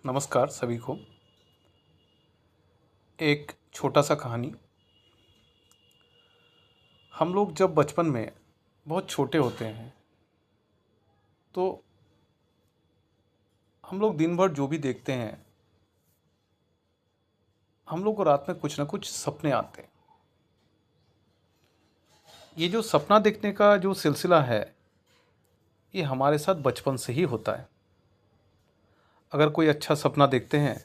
नमस्कार सभी को। एक छोटा सा कहानी। हम लोग जब बचपन में बहुत छोटे होते हैं तो हम लोग दिन भर जो भी देखते हैं, हम लोग को रात में कुछ ना कुछ सपने आते हैं। ये जो सपना देखने का जो सिलसिला है, ये हमारे साथ बचपन से ही होता है। अगर कोई अच्छा सपना देखते हैं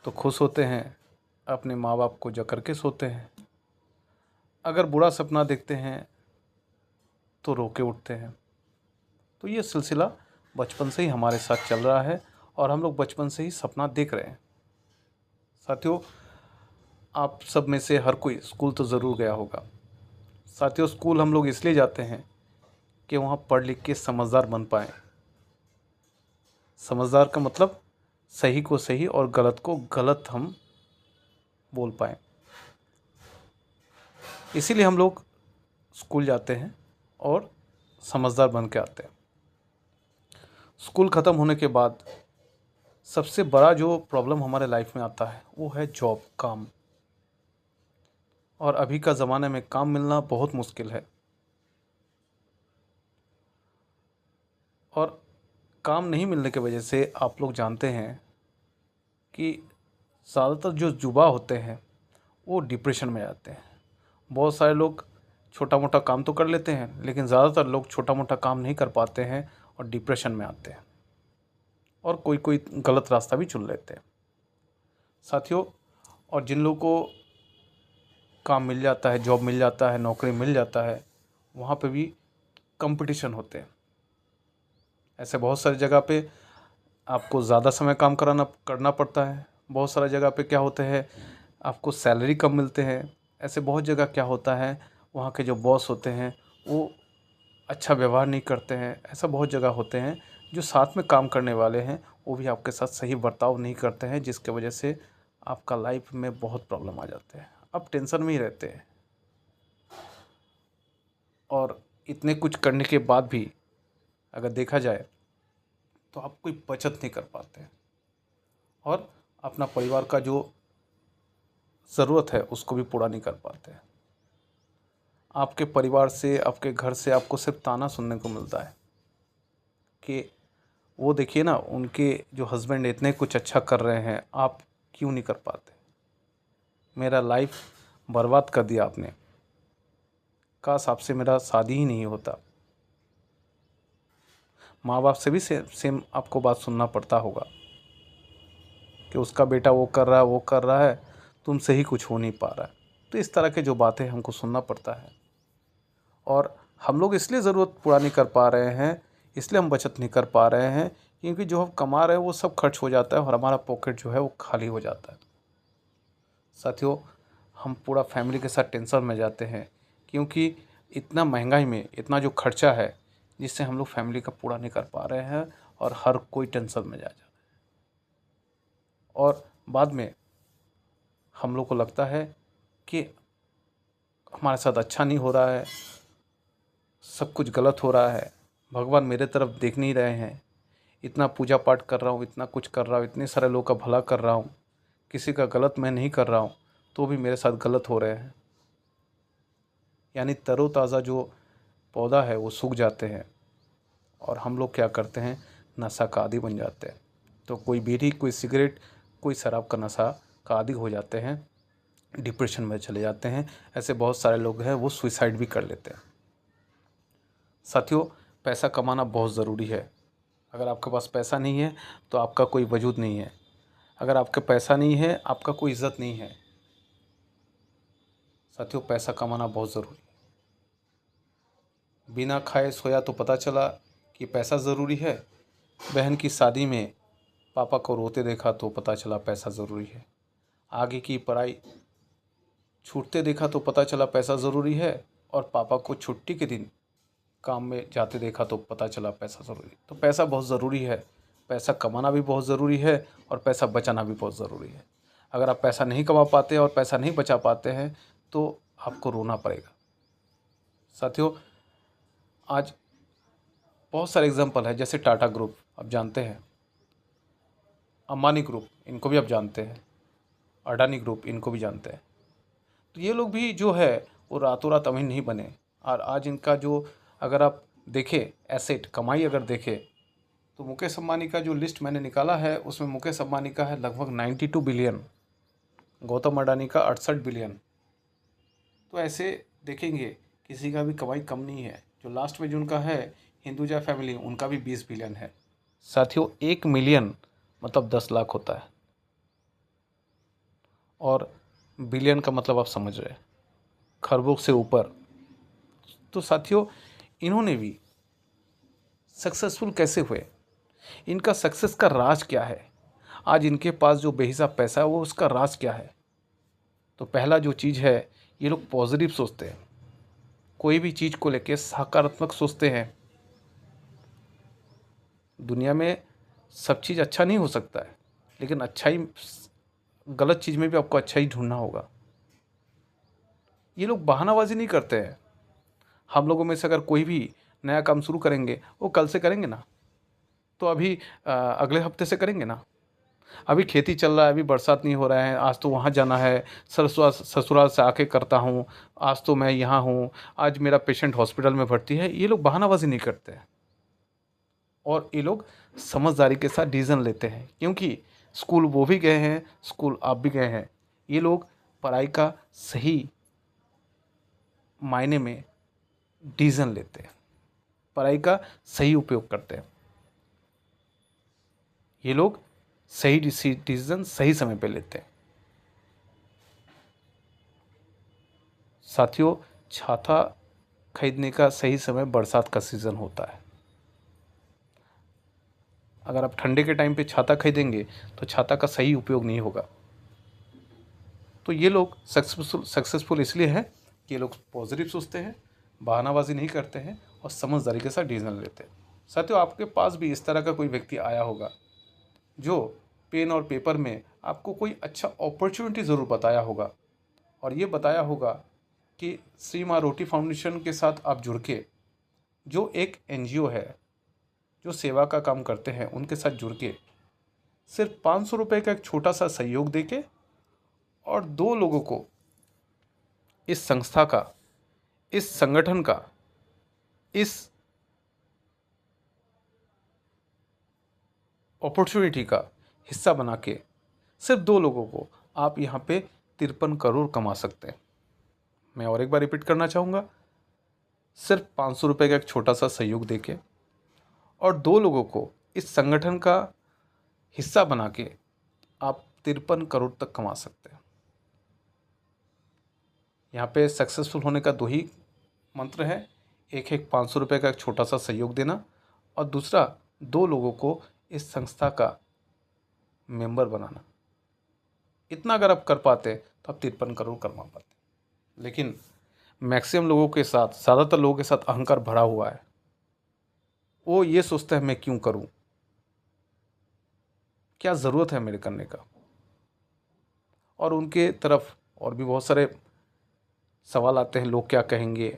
तो खुश होते हैं, अपने माँ बाप को जग करके सोते हैं। अगर बुरा सपना देखते हैं तो रो के उठते हैं। तो ये सिलसिला बचपन से ही हमारे साथ चल रहा है और हम लोग बचपन से ही सपना देख रहे हैं। साथियों, आप सब में से हर कोई स्कूल तो ज़रूर गया होगा। साथियों, स्कूल हम लोग इसलिए जाते हैं कि वहाँ पढ़ लिख के समझदार बन पाएँ। समझदार का मतलब सही को सही और गलत को गलत हम बोल पाएँ। इसीलिए हम लोग स्कूल जाते हैं और समझदार बन के आते हैं। स्कूल ख़त्म होने के बाद सबसे बड़ा जो प्रॉब्लम हमारे लाइफ में आता है वो है जॉब, काम। और अभी का ज़माने में काम मिलना बहुत मुश्किल है। और काम नहीं मिलने की वजह से आप लोग जानते हैं कि ज़्यादातर जो युवा होते हैं वो डिप्रेशन में जाते हैं। बहुत सारे लोग छोटा मोटा काम तो कर लेते हैं, लेकिन ज़्यादातर लोग छोटा मोटा काम नहीं कर पाते हैं और डिप्रेशन में आते हैं और कोई कोई गलत रास्ता भी चुन लेते हैं। साथियों, और जिन लोगों को काम मिल जाता है, जॉब मिल जाता है, नौकरी मिल जाता है, वहाँ पे भी कंपटीशन होते हैं। ऐसे बहुत सारी जगह पे आपको ज़्यादा समय काम करना पड़ता है। बहुत सारी जगह पे क्या होते हैं, आपको सैलरी कम मिलते हैं। ऐसे बहुत जगह क्या होता है, वहाँ के जो बॉस होते हैं वो अच्छा व्यवहार नहीं करते हैं। ऐसा बहुत जगह होते हैं जो साथ में काम करने वाले हैं वो भी आपके साथ सही बर्ताव नहीं करते हैं, जिसके वजह से आपका लाइफ में बहुत प्रॉब्लम आ जाते हैं। आप टेंशन में ही रहते हैं और इतने कुछ करने के बाद भी अगर देखा जाए तो आप कोई बचत नहीं कर पाते हैं और अपना परिवार का जो ज़रूरत है उसको भी पूरा नहीं कर पाते हैं। आपके परिवार से, आपके घर से आपको सिर्फ ताना सुनने को मिलता है कि वो देखिए ना, उनके जो हस्बैंड इतने कुछ अच्छा कर रहे हैं, आप क्यों नहीं कर पाते। मेरा लाइफ बर्बाद कर दिया आपने, काश आपसे मेरा शादी ही नहीं होता। माँ बाप से भी सेम आपको बात सुनना पड़ता होगा कि उसका बेटा वो कर रहा है, वो कर रहा है, तुमसे ही कुछ हो नहीं पा रहा है। तो इस तरह के जो बातें हमको सुनना पड़ता है और हम लोग इसलिए ज़रूरत पूरा नहीं कर पा रहे हैं, इसलिए हम बचत नहीं कर पा रहे हैं क्योंकि जो हम कमा रहे हैं वो सब खर्च हो जाता है और हमारा पॉकेट जो है वो खाली हो जाता है। साथियों, हम पूरा फैमिली के साथ टेंशन में जाते हैं क्योंकि इतना महंगाई में इतना जो खर्चा है जिससे हम लोग फैमिली का पूरा नहीं कर पा रहे हैं और हर कोई टेंशन में जा जाता है। और बाद में हम लोग को लगता है कि हमारे साथ अच्छा नहीं हो रहा है, सब कुछ गलत हो रहा है, भगवान मेरे तरफ देख नहीं रहे हैं। इतना पूजा पाठ कर रहा हूँ, इतना कुछ कर रहा हूँ, इतने सारे लोगों का भला कर रहा हूँ, किसी का गलत मैं नहीं कर रहा हूँ, तो भी मेरे साथ गलत हो रहे हैं। यानी तरोताज़ा जो पौधा है वो सूख जाते हैं और हम लोग क्या करते हैं, नशा का आदी बन जाते हैं। तो कोई बीड़ी, कोई सिगरेट, कोई शराब का नशा का आदी हो जाते हैं, डिप्रेशन में चले जाते हैं। ऐसे बहुत सारे लोग हैं वो सुसाइड भी कर लेते हैं। साथियों, पैसा कमाना बहुत ज़रूरी है। अगर आपके पास पैसा नहीं है तो आपका कोई वजूद नहीं है। अगर आपका पैसा नहीं है, आपका कोई इज़्ज़त नहीं है। साथियों, पैसा कमाना बहुत ज़रूरी है। बिना खाए सोया तो पता चला कि पैसा ज़रूरी है। बहन की शादी में पापा को रोते देखा तो पता चला पैसा ज़रूरी है। आगे की पढ़ाई छूटते देखा तो पता चला पैसा ज़रूरी है। और पापा को छुट्टी के दिन काम में जाते देखा तो पता चला पैसा ज़रूरी है। तो पैसा बहुत ज़रूरी है। पैसा कमाना भी बहुत ज़रूरी है और पैसा बचाना भी बहुत ज़रूरी है। अगर आप पैसा नहीं कमा पाते और पैसा नहीं बचा पाते हैं तो आपको रोना पड़ेगा। साथियों, आज बहुत सारे एग्जाम्पल है, जैसे टाटा ग्रुप, आप जानते हैं अंबानी ग्रुप, इनको भी आप जानते हैं, अडानी ग्रुप, इनको भी जानते हैं। तो ये लोग भी जो है वो रातों रात अमीर नहीं बने। और आज इनका जो, अगर आप देखें एसेट कमाई अगर देखें, तो मुकेश अंबानी का जो लिस्ट मैंने निकाला है उसमें मुकेश अंबानी का है लगभग 92 बिलियन, गौतम अडानी का 68 बिलियन। तो ऐसे देखेंगे किसी का भी कमाई कम नहीं है। जो लास्ट में जो उनका है हिंदुजा फैमिली, उनका भी 20 बिलियन है। साथियों 1 मिलियन मतलब 10 लाख होता है, और बिलियन का मतलब आप समझ रहे हैं, खरबों से ऊपर। तो साथियों इन्होंने भी सक्सेसफुल कैसे हुए, इनका सक्सेस का राज क्या है, आज इनके पास जो बेहिसाब पैसा है वो उसका राज क्या है। तो पहला जो चीज़ है, ये लोग पॉजिटिव सोचते हैं, कोई भी चीज़ को लेके सकारात्मक सोचते हैं। दुनिया में सब चीज़ अच्छा नहीं हो सकता है, लेकिन अच्छाई, गलत चीज़ में भी आपको अच्छा ही ढूंढना होगा। ये लोग बहानाबाजी नहीं करते हैं। हम लोगों में से अगर कोई भी नया काम शुरू करेंगे, वो कल से करेंगे ना, तो अभी अगले हफ्ते से करेंगे ना। अभी खेती चल रहा है, अभी बरसात नहीं हो रहा है, आज तो वहाँ जाना है, ससुराल से आके करता हूँ, आज तो मैं यहाँ हूँ, आज मेरा पेशेंट हॉस्पिटल में भर्ती है। ये लोग बहानाबाजी नहीं करते हैं, और ये लोग समझदारी के साथ डिसीजन लेते हैं, क्योंकि स्कूल वो भी गए हैं, स्कूल आप भी गए हैं। ये लोग पढ़ाई का सही मायने में डिसीजन लेते हैं, पढ़ाई का सही उपयोग करते हैं। ये लोग सही डिसीजन सही समय पे लेते हैं। साथियों छाता खरीदने का सही समय बरसात का सीज़न होता है। अगर आप ठंडे के टाइम पे छाता खरीदेंगे तो छाता का सही उपयोग नहीं होगा। तो ये लोग सक्सेसफुल इसलिए है कि ये लोग पॉजिटिव सोचते हैं, बहानाबाजी नहीं करते हैं, और समझदारी के साथ डिसीजन लेते हैं। साथियों आपके पास भी इस तरह का कोई व्यक्ति आया होगा जो पेन और पेपर में आपको कोई अच्छा अपॉर्चुनिटी ज़रूर बताया होगा, और ये बताया होगा कि श्री माँ रोटी फाउंडेशन के साथ आप जुड़ के, जो एक एनजीओ है जो सेवा का काम करते हैं, उनके साथ जुड़ के सिर्फ 500 रुपये का एक छोटा सा सहयोग देके, और 2 लोगों को इस संस्था का, इस संगठन का, इस अपॉर्चुनिटी का हिस्सा बना के सिर्फ 2 लोगों को आप यहाँ पे 53 करोड़ कमा सकते हैं। मैं और एक बार रिपीट करना चाहूँगा, सिर्फ 500 रुपये का एक छोटा सा सहयोग देके और 2 लोगों को इस संगठन का हिस्सा बना के आप 53 करोड़ तक कमा सकते हैं। यहाँ पे सक्सेसफुल होने का 2 ही मंत्र है, एक है 500 रुपये का एक छोटा सा सहयोग देना, और दूसरा 2 लोगों को इस संस्था का मेंबर बनाना। इतना अगर आप कर पाते तो आप 53 करोड़ कमा पाते। लेकिन मैक्सिमम लोगों के साथ, ज़्यादातर लोगों के साथ अहंकार भरा हुआ है। वो ये सोचते हैं मैं क्यों करूं, क्या ज़रूरत है मेरे करने का। और उनके तरफ और भी बहुत सारे सवाल आते हैं, लोग क्या कहेंगे,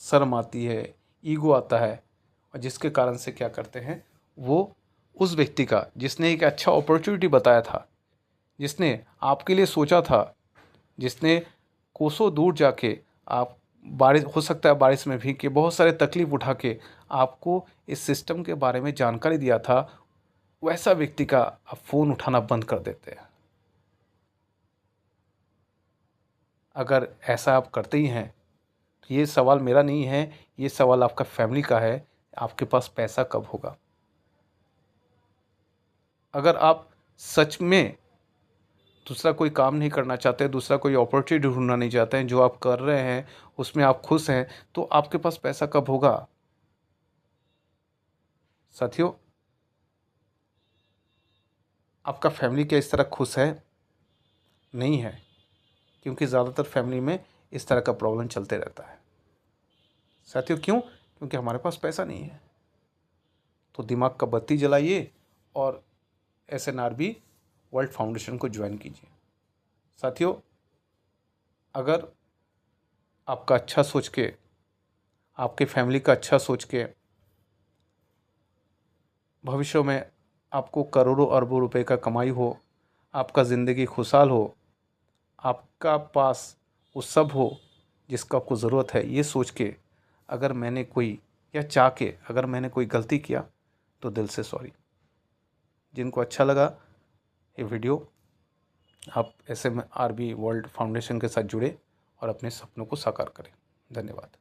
शर्म आती है, ईगो आता है, और जिसके कारण से क्या करते हैं, वो उस व्यक्ति का जिसने एक अच्छा अपॉर्चुनिटी बताया था, जिसने आपके लिए सोचा था, जिसने कोसों दूर जाके, आप बारिश हो सकता है बारिश में भी, कि बहुत सारे तकलीफ़ उठा के आपको इस सिस्टम के बारे में जानकारी दिया था, वैसा व्यक्ति का आप फ़ोन उठाना बंद कर देते हैं। अगर ऐसा आप करते ही हैं तो ये सवाल मेरा नहीं है, ये सवाल आपका फैमिली का है, आपके पास पैसा कब होगा। अगर आप सच में दूसरा कोई काम नहीं करना चाहते, दूसरा कोई अपॉर्चुनिटी ढूंढना नहीं चाहते हैं, जो आप कर रहे हैं उसमें आप खुश हैं, तो आपके पास पैसा कब होगा। साथियों आपका फैमिली क्या इस तरह खुश है? नहीं है, क्योंकि ज़्यादातर फैमिली में इस तरह का प्रॉब्लम चलते रहता है। साथियों क्यों? क्योंकि हमारे पास पैसा नहीं है। तो दिमाग का बत्ती जलाइए और SNRB वर्ल्ड फाउंडेशन को ज्वाइन कीजिए। साथियों अगर आपका अच्छा सोच के, आपके फैमिली का अच्छा सोच के भविष्य में आपको करोड़ों अरबों रुपए का कमाई हो, आपका ज़िंदगी खुशहाल हो, आपका पास वो सब हो जिसका आपको ज़रूरत है, ये सोच के अगर मैंने कोई या चाह के अगर मैंने कोई गलती किया तो दिल से सॉरी। जिनको अच्छा लगा ये वीडियो, आप SMRB वर्ल्ड फाउंडेशन के साथ जुड़े और अपने सपनों को साकार करें। धन्यवाद।